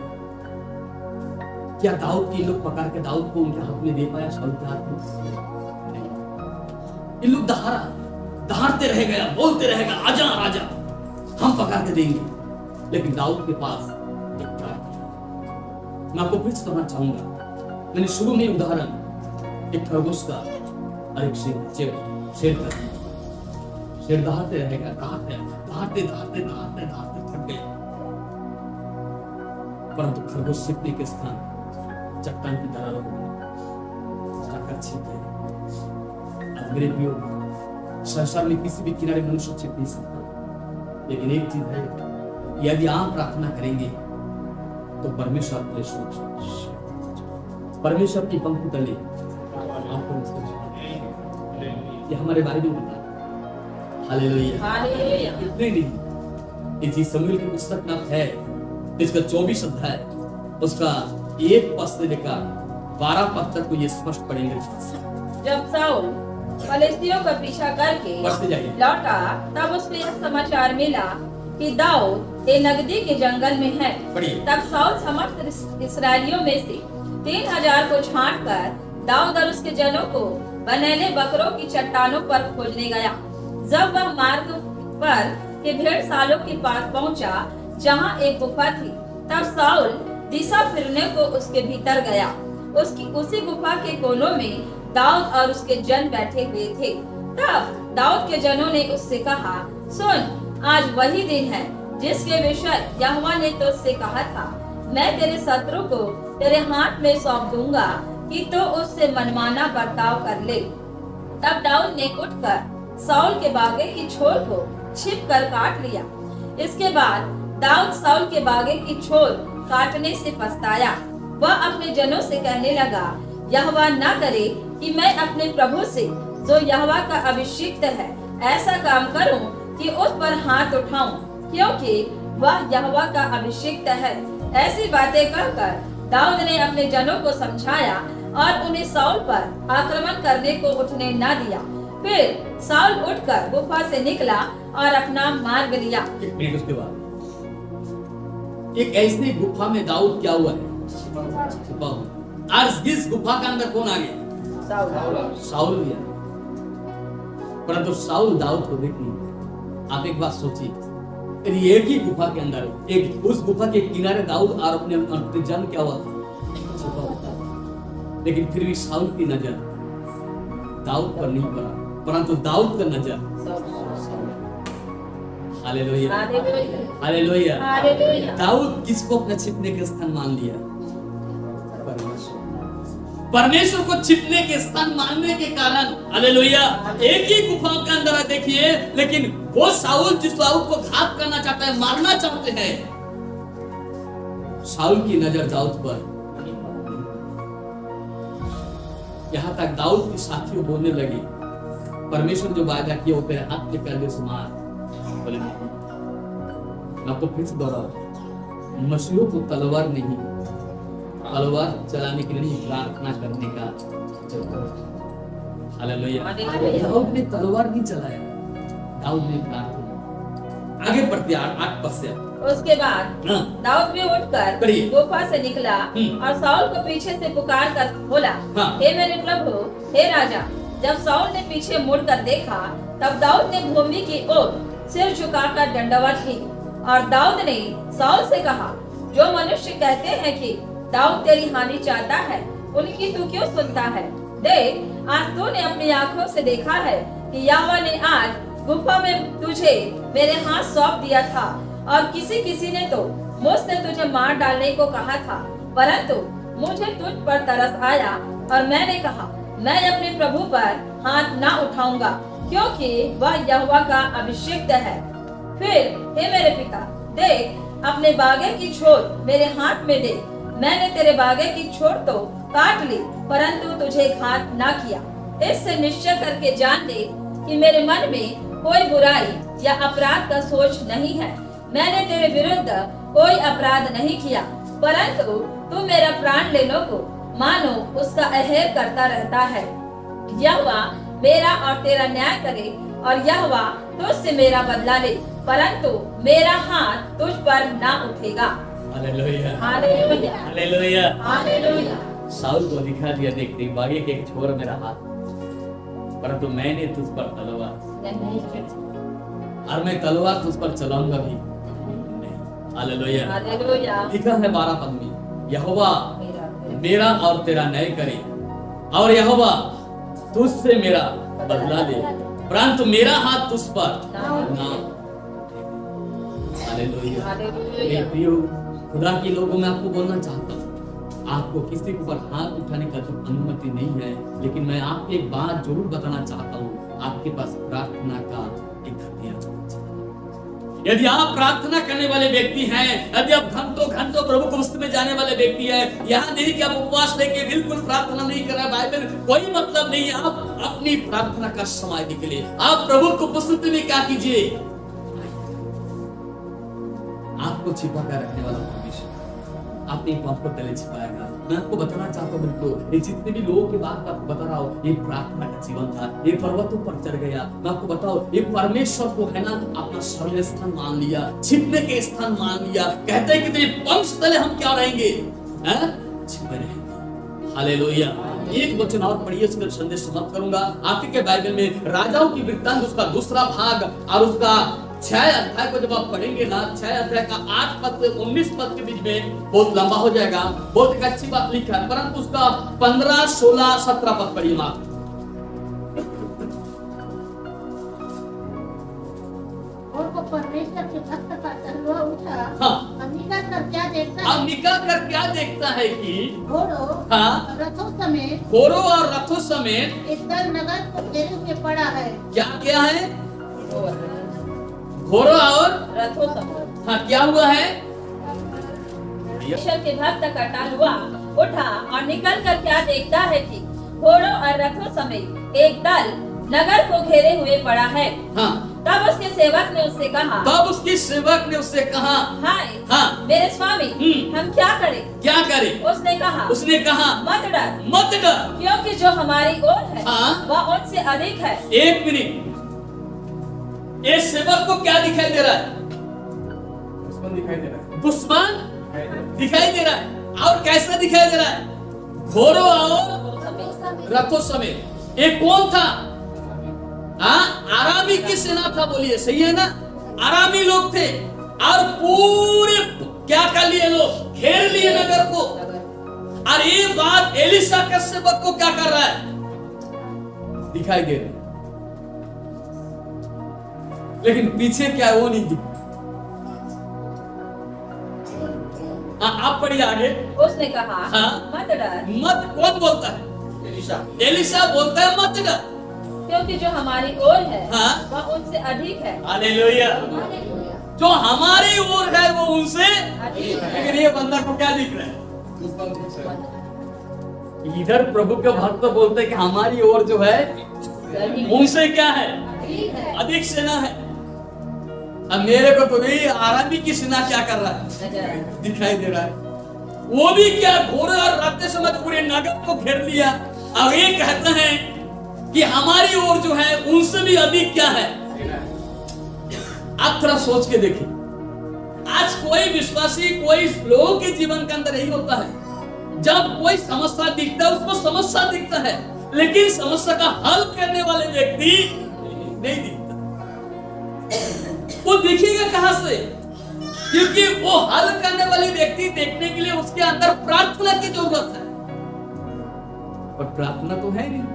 क्या दाऊद के लोग पकड़ के दाऊद को उनके हाथ में दे पाया? शाऊल के हाथ में नहीं। इन लोग दहाड़ते रह गया, बोलते रहेगा आजा राजा, हम पकड़ के देंगे। लेकिन दाऊद के पास एक प्लान था। मैं आपको फिर से कहना चाहूंगा, मैंने शुरू में उदाहरण एक खरगोश का और एक शेर का। शेर दहाड़ते रहेगा, दहाड़ते थक गए, परंतु खरगोश सिकने के स्थान चट्टान की तरह रह गया, छिप गए। अब मेरे प्रियो, संसार में किसी भी किनारे मनुष्य छिप नहीं सकता, लेकिन एक चीज है, यदि आप प्रार्थना करेंगे तो परमेश्वर आपके परमेश्वर की पंख तले आपको ये हमारे बारे में बता। हालेलुया, नहीं, इसी समूएल की पुस्तक में है, इसका 24 अध्याय उसका 1 पद से लेकर 12 पद तक को ये स्पष्ट पढ़ेंगे। जब साउल फलिस्तियों का पीछा करके लौटा, तब उसको यह समाचार मिला कि दाऊद ए नगदी के जंगल में है। तब साउल समस्त इस्राएलियों में से 3000 को छांट कर दाऊद और उसके जनों को बनेले बकरों की चट्टानों पर खोजने गया। जब वह मार्ग पर के भेड़ सालों के पास पहुंचा, जहां एक गुफा थी, तब साउल दिशा फिरने को उसके भीतर गया। उसी गुफा के कोनों में दाऊद और उसके जन बैठे हुए थे। तब दाऊद के जनों ने उससे कहा, सुन, आज वही दिन है जिसके विषय यहोवा ने तुझसे कहा था, मैं तेरे शत्रु को तेरे हाथ में सौंप दूंगा कि तो उससे मनमाना बर्ताव कर ले। तब दाऊद ने उठकर साउल के बागे की छोर को छिप कर काट लिया। इसके बाद दाऊद साउल के बागे की छोर काटने से पछताया। वह अपने जनों से कहने लगा, यहोवा न करे कि मैं अपने प्रभु से, जो यहोवा का अभिषिक्त है, ऐसा काम करूं कि उस पर हाथ उठाऊं, क्योंकि वह यहोवा का अभिषिक्त है। ऐसी बातें कहकर दाऊद ने अपने जनों को समझाया और उन्हें साउल पर आक्रमण करने को उठने न दिया। फिर साउल उठकर गुफा से निकला और अपना मार्ग लिया। एक मिनट उसके बाद एक ऐसी गुफा में दाऊद क्या हुआ है? छुपा हुआ। और इस गुफा के अंदर कौन आ गया? साउल गया। परंतु साउल दाऊद को देख नहीं गया। आप एक बात सोचिए, एक ही गुफा के अंदर, एक उस गुफा के किनारे दाऊद और अपने जन क्या हुआ था? छुपा हुआ था। लेकिन फिर भी साउल की नजर दाऊद पर नहीं पड़ा, परंतु दाऊद का नजर हालेलुया, हालेलुया, हालेलुया। दाऊद किसको अपना छिपने का स्थान मान लिया? परमेश्वर को छिपने के स्थान मानने के कारण, हालेलुया, एक ही गुफा के अंदर है, देखिए, लेकिन वो शाऊल जिस दाऊद को घात करना चाहता है, मारना चाहते हैं, शाऊल की नजर दाऊद पर। यहां तक दाऊद की साथियों बोलने लगे, परमेश्वर जो वायदा किया वो तेरे हाथ में कर दे सुमार। बोले मैं आपको फिर से दोहराऊं, मसीहों को तलवार नहीं, तलवार चलाने के लिए नहीं, प्रार्थना करने का। हालेलुया। दाऊद ने तलवार नहीं चलाया, दाऊद ने प्रार्थना। आगे बढ़ते 8 पद से। उसके बाद हाँ। दाऊद भी उठकर पढ़िए। गुफा से निकला और साउल को पीछे से पुकार कर बोला, हाँ। हे मेरे प्रभु, हे राजा। जब साउल ने पीछे मुड़कर देखा, तब दाऊद ने भूमि की ओर सिर झुकाकर दंडवत की। और दाऊद ने साउल से कहा, जो मनुष्य कहते हैं कि दाऊद तेरी हानि चाहता है, उनकी तू क्यों सुनता है? देख, आज तूने अपनी आंखों से देखा है कि यहोवा ने आज गुफा में तुझे मेरे हाथ सौंप दिया था, और किसी ने तो मुझसे तुझे मार डालने को कहा था, परंतु मुझे तुझ पर तरस आया और मैंने कहा, मैं अपने प्रभु पर हाथ ना उठाऊंगा, क्योंकि वह यहोवा का अभिषिक्त है। फिर हे मेरे पिता, देख, अपने बागे की छोर मेरे हाथ में दे। मैंने तेरे बागे की छोर तो काट ली, परंतु तुझे घात ना किया। इससे निश्चय करके जान ले कि मेरे मन में कोई बुराई या अपराध का सोच नहीं है। मैंने तेरे विरुद्ध कोई अपराध नहीं किया, परंतु तू मेरा प्राण लेने को मानो उसका अहेर करता रहता है। यहोवा मेरा और तेरा न्याय करे, और यहोवा तुझसे मेरा बदला ले, परंतु मेरा हाथ तुझ पर ना उठेगा। हालेलुया, हालेलुया, हालेलुया, हालेलुया। शाऊल को दिखा दिया, देख देख बागे के एक छोर मेरा हाथ, परंतु मैंने तुझ पर तलवार, और मैं तलवार तुझ पर चलाऊंगा भी नहीं। Hallelujah, hallelujah. लिखा है 12 पद में, यहोवा मेरा और तेरा न्याय करे, और यहोवा तुझसे मेरा बदला ले, परंतु मेरा हाथ तुझ पर ना। हालेलुया। मेरे प्रियो खुदा के लोगों में आपको बोलना चाहता हूँ, आपको किसी के ऊपर हाथ उठाने का तो अनुमति नहीं है, लेकिन मैं आपको एक बात जरूर बताना चाहता हूँ, आपके पास प्रार्थना का एक हथियार होना चाहिए। यदि आप प्रार्थना करने वाले व्यक्ति हैं, यदि आप घंटों घंटों प्रभु को उपस्थिति में जाने वाले व्यक्ति हैं, यहाँ नहीं कि आप उपवास लेके बिल्कुल प्रार्थना नहीं कर रहे, बाइबल कोई मतलब नहीं है। आप अपनी प्रार्थना का समय निकले, आप प्रभु को उपस्थिति में क्या कीजिए, आपको छिपा कर रखने वाला परमेश्वर अपने पाप को तले छिपाएगा। मैं आपको बताना चाहता हूँ बिल्कुल, ये जितने भी लोगों की बात आपको बता रहा हूँ, ये प्रार्थना का जीवन था, ये पर्वतों पर चढ़ गया। मैं आपको बताऊं, ये परमेश्वर को है ना अपना सर्व स्थान मान लिया, छिपने के स्थान मान लिया। कहते हैं कि तेरे पंख तले हम क्या रहेंगे, छिपे रहेंगे। हालेलुया। एक वचन और पढ़िए, उसका संदेश समाप्त करूंगा। आपके बाइबल में राजाओं की वृत्तांत उसका दूसरा भाग और उसका 6 अध्याय को जब आप पढ़ेंगे ना, 6 अध्याय का 8 पद से 19 पद के बीच में बहुत लंबा हो जाएगा। बहुत एक अच्छी बात लिखा है, परंतु उसका 15, 16, 17 पद पढ़िए मात्र। और वो परमेश्वर के भक्त का तलवा उठा। हाँ। अब निकाल कर क्या देखता अब है? निकाल कर क्या देखता है कि घोड़ों हाँ, रथों समेत घोड़ों और रथों समेत एक दल नगर को घेरे हुए पड़ा है। क्या क्या है, घोड़ों और रथों समेत। हाँ, क्या हुआ है, परमेश्वर के भक्त का तलवा उठा और निकल कर क्या देखता है कि घोड़ों और रथों समेत एक दल नगर को घेरे हुए पड़ा है। हाँ, तब उसके सेवक ने उससे कहा, तब उसकी सेवक ने उससे कहा, हाय हाँ, मेरे स्वामी, हम क्या करें? क्या करें? उसने कहा मत डर, मत डर, क्योंकि जो हमारी ओर है हाँ। वह उनसे अधिक है। एक मिनट, ये सेवक को क्या दिखाई दे रहा है, दुश्मन दिखाई दे रहा है, दुश्मन दिखाई दे रहा है। और कैसा दिखाई दे रहा है, घोड़ों और रथों समेत। एक कौन था, आरामी की सेना था, बोलिए सही है ना, आरामी लोग थे, और पूरे क्या कर लिए लोग, घेर लिए नगर को। और ये बात एलिशा के सेवक को क्या कर रहा है, दिखाई दे रहा है, लेकिन पीछे क्या है वो नहीं दिखा। आप पढ़िए आगे। उसने कहा हाँ। मत डर, मत, कौन बोलता है? एलिशा बोलता है मत डर, क्योंकि जो हमारी ओर है हाँ। वह उनसे अधिक है। हालेलुया। जो हमारी ओर है वो उनसे, अधिक है। लेकिन ये बंदा को क्या दिख रहा है? इधर प्रभु के भक्त बोलते हैं कि हमारी ओर जो है उनसे क्या है? अधिक सेना है। अब मेरे को तो नहीं, आरामी की सेना क्या कर रहा है? दिखाई दे रहा है। वो भी क्या घोड़े और रथ समय पूरे नगर को घेर लिया। अब ये कहते हैं कि हमारी ओर जो है उनसे भी अधिक क्या है? आप थोड़ा सोच के देखिए, आज कोई विश्वासी, कोई लोगों के जीवन के अंदर यही होता है, जब कोई समस्या दिखता है उसको समस्या दिखता है, लेकिन समस्या का हल करने वाले व्यक्ति नहीं दिखता। वो दिखेगा कहां से? क्योंकि वो हल करने वाले व्यक्ति देखने के लिए उसके अंदर प्रार्थना की जरूरत है, पर प्रार्थना तो है नहीं।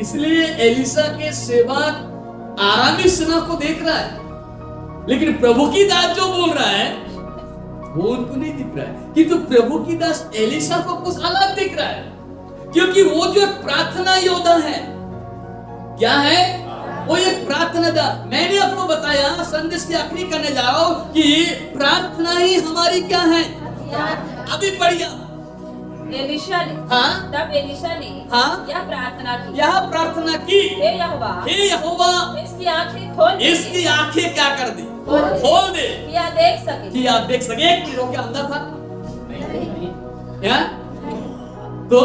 इसलिए एलिशा के सेवक आरामी सेना को देख रहा है, लेकिन प्रभु की दास जो बोल रहा है वो उनको नहीं दिख रहा है। कि तो प्रभु की दास एलिशा को कुछ अलग दिख रहा है, क्योंकि वो जो प्रार्थना योद्धा है, क्या है वो? एक प्रार्थना दा। मैंने आपको बताया, संदेश के आखिरी करने जा रहा हूं कि प्रार्थना ही हमारी क्या है? अभी बढ़िया। एलिशा ने, हाँ? तब एलिशा ने हाँ? यह प्रार्थना की, यह प्रार्थना की, हे यहोवा, हे यहोवा, इसकी आंखें खोल दे, इसकी आंखें क्या कर दी? खोल दे। खोल दे, कि यह देख सके। कि आप देख सके। एक मिनट के अंदर था क्या? तो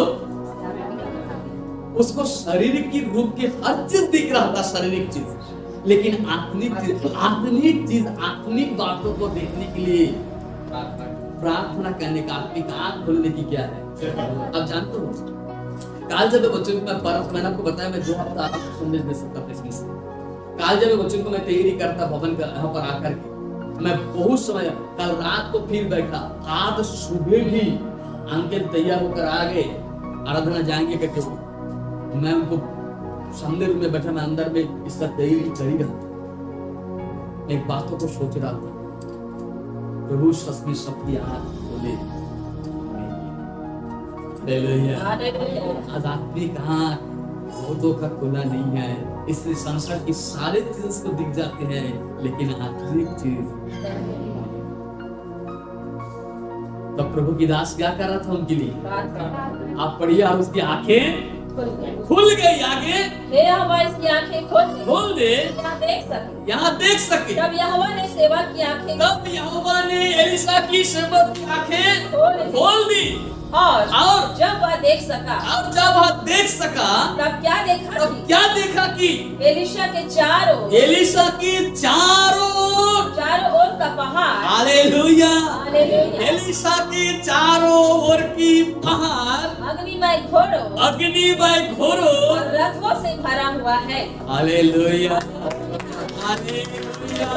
उसको शारीरिक की रूप की हर चीज दिख रहा था, शारीरिक चीज, लेकिन आत्मिक चीज, आत्मिक बातों को देखने के लिए प्रार्थना करने का, आत्मिक आंख खोलने की क्या है? अब जानते हो, काल जब बच्चों को मैंने आपको बताया, मैं 2 हफ्ता आपको संदेश दे सकता था इसमें से। काल जब बच्चों को मैं तैयारी करता भवन का यहाँ पर आकर के, मैं बहुत समय, कल रात को फिर बैठा, आज सुबह भी अंकित तैयार होकर आ गए, आराधना जाएंगे करके वो, मैं उनको सामने रूम में बैठा, मैं अंदर में इसका तैयारी कर ही रहा था। एक बातों को सोच रहा था, प्रभु सस्मी सबकी आँख खोले। आज आत्मिक आँख बहुतों का खुला नहीं है, इसलिए संसार की सारे चीज को दिख जाते हैं, लेकिन आत्मिक चीज। तब प्रभु की दास क्या कर रहा था उनके लिए? आप पढ़िए, और उसकी आंखें खुल गई। आगे, हे यहोवा, इसकी आंखें खोल दे, यहाँ देख सके। यहाँ देख सके। तब यहोवा ने सेवक की आंखें, तब यहोवा ने एलिशा की सेवक की आंखें खोल दी, और जब वह देख सका, अब जब वह देख सका, तब क्या देखा? तब क्या देखा कि एलिशा के चारों चारों ओर का पहाड़, हालेलुया, हालेलुया, एलिशा के चारों ओर की पहाड़ अग्निमय घोड़ों और रथों से भरा हुआ है। Hallelujah, hallelujah.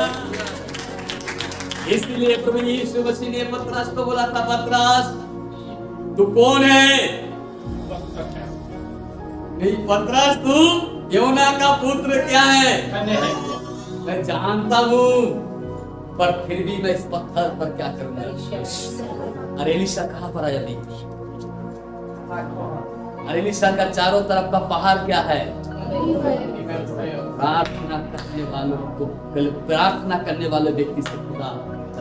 इसलिए प्रभु यीशु मसीह ने पतरस को बोला था, पतरस तू कौन है? नहीं, पतरस तू योना का पुत्र क्या है? मैं जानता हूँ, पर फिर भी मैं इस पत्थर पर क्या करूंगा? अरे एलिशा कहाँ पर आया? नहीं, अरे एलिशा का चारों तरफ का पहाड़ क्या है? प्रार्थना करने वालों को, प्रार्थना करने वाले व्यक्ति से खुदा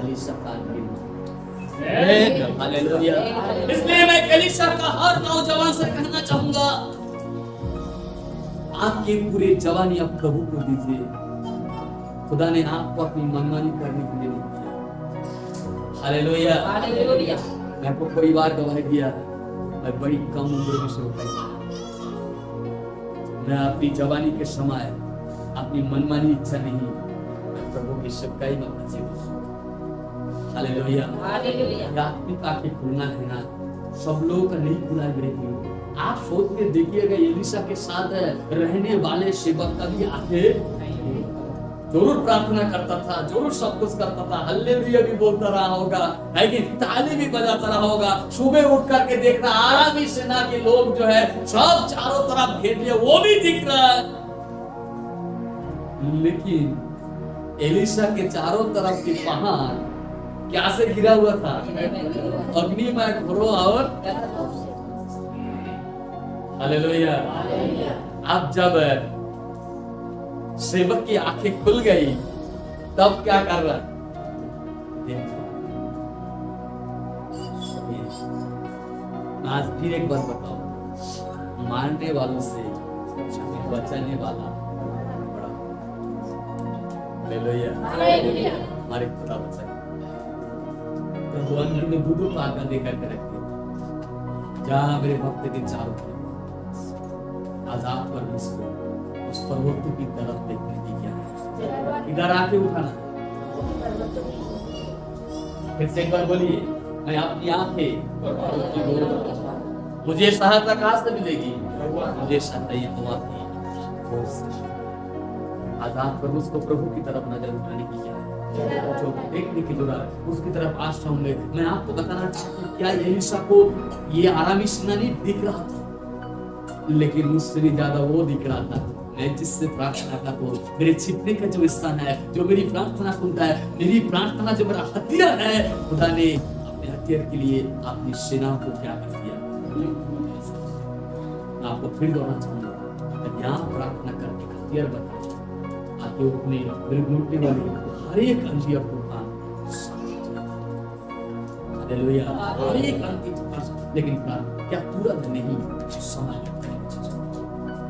एलिशा का हालेलुया। इसलिए मैं एलिशा का हर नौजवान से कहना चाहूंगा, आपकी पूरी जवानी आप प्रभु को दीजिए। खुदा ने आपको अपनी मनमानी करने के लिए नहीं किया। Hallelujah, hallelujah. मैं आपको कई बार गवाही दिया, मैं बड़ी कम उम्र में शुरू किया। मैं अपनी जवानी के समय अपनी मनमानी इच्छा नहीं, मैं प्रभु की सेवकाई में बचे। Hallelujah, hallelujah. आत्मिक आंखें खुलना है ना, सब लोगों का नहीं खुला है। आप सोच के देखिएगा, एलिशा के साथ रहने वाले सेवक का भी आंखें जरूर प्रार्थना करता था, जरूर सब कुछ करता था, हालेलुया भी बोलता रहा होगा, है कि ताली भी बजाता रहा होगा। सुबह उठ करके देख रहा, आरामी सेना के लोग जो है सब चारों तरफ घेर लिए, वो भी दिख रहा है। लेकिन एलिशा के चारों तरफ के पहाड़ क्या से घिरा हुआ था? अग्निमय घोरों और हालेलुया। अब जब सेवक की आंखें खुल गई तब क्या कर रहा? आज फिर एक बार बताओ, मानने वालों से बचाने वाला बड़ा। हालेलुया। हमारे खुदा बचाए। प्रभु अंदर में दूध पाका देकर के रखते, जहाँ मेरे भक्त के चारों तरफ आजाद पर मुझको उस पर्वत की तरफ देखने की क्या है? इधर आके उठाना। फिर से एक बार बोलिए, मैं अपनी आंखें मुझे सहायता कहाँ से मिलेगी? मुझे सहायता यहोवा की ओर से। आजाद पर मुझको प्रभु की तरफ नजर उठाने की क्या है? जो देखने की जरूरत उसकी तरफ आशा होंगे। मैं आपको बताना चाहता हूँ, क्या एलीशा को ये आरामी सेनानी दिख रहा था? लेकिन मुझसे भी ज्यादा वो दिख रहा था, मैं जिससे प्रार्थना करता हूँ, मेरे छिपने का जो स्थान है, जो मेरी प्रार्थना सुनता है, मेरी प्रार्थना जो मेरा हथियार है, खुदा ने अपने हथियार के लिए अपनी सेनाओं को क्या कर दिया? आपको फिर दोहराना चाहूंगा, यहाँ प्रार्थना करने का हथियार बना आपके अपने बिरगुटने वाले हर एक अंधी और तूफान, हालेलुया, हर एक अंधी तूफान। लेकिन क्या तुरंत नहीं, समय लगता है।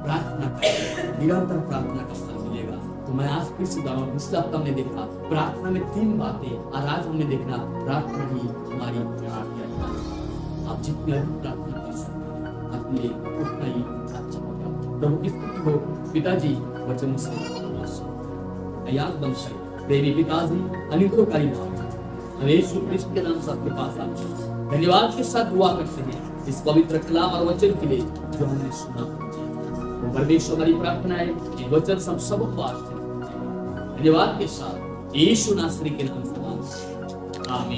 प्रार्थना करें, निरंतर प्रार्थना का फल मिलेगा। तो मैं आज फिर से दोहराऊं, पिछले हफ्ते हमने देखा प्रार्थना में 3 बातें, और आज हमने देखना प्रार्थना ही हमारी प्रार्थना है। आप जितनी अधिक प्रार्थना कर सकते हैं, अपने लिए उतना ही अच्छा होगा। प्रभु की स्तुति हो। पिताजी वचन से याद बंश देवी पिताजी अनित्रोकारी हम यीशु कृष्ण के नाम से आपके पास आते हैं, धन्यवाद के साथ दुआ करते हैं इस पवित्र कलाम और वचन के लिए जो हमने सुना। तो परमेश्वर हमारी प्रार्थना है कि वचन सबको आशीर्वाद, धन्यवाद के साथ यीशु नासरी के नाम से आमीन।